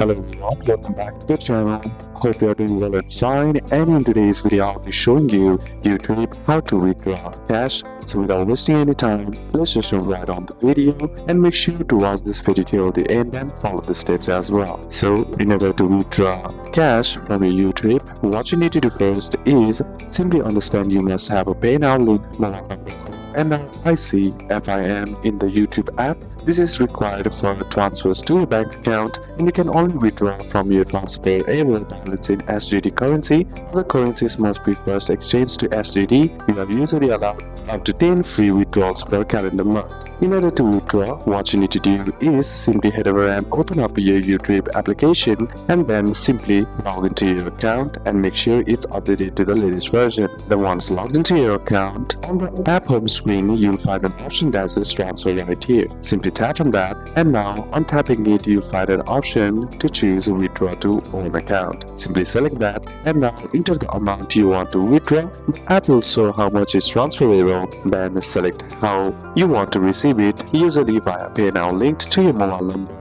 Hello everyone, welcome back to the channel. Hope you are doing well and fine, and in today's video I'll be showing you YouTrip how to withdraw cash. So without wasting any time, let's just jump right on the video and make sure to watch this video till the end and follow the steps as well. So in order to withdraw cash from your YouTrip, what you need to do first is simply understand you must have a pay now link, mobile number, and FIN in the YouTrip app. This is required for transfers to your bank account, and you can only withdraw from your transferable balance in SGD currency. Other currencies must be first exchanged to SGD. You are usually allowed up to 10 free withdrawals per calendar month. In order to withdraw, what you need to do is simply head over and open up your YouTrip application, and then simply log into your account and make sure it's updated to the latest version. Then once logged into your account, on the app home screen you'll find an option that says transfer right here. Simply tap on that, and now on tapping it you'll find an option to choose withdraw to own account. Simply select that, and now enter the amount you want to withdraw. The app will show how much is transferable. Then select how you want to receive it, usually via pay now linked to your mobile number,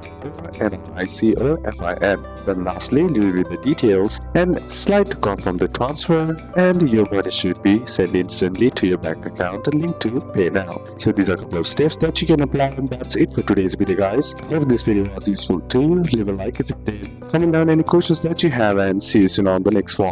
NIC or FIN. Then lastly, review the details and slide to confirm the transfer, and your money should be sent instantly to your bank account and linked to pay now. So these are a couple of steps that you can apply, and that's it for today's video, guys. Hope this video was useful to you. Leave a like if it did, comment down any questions that you have, and see you soon on the next one.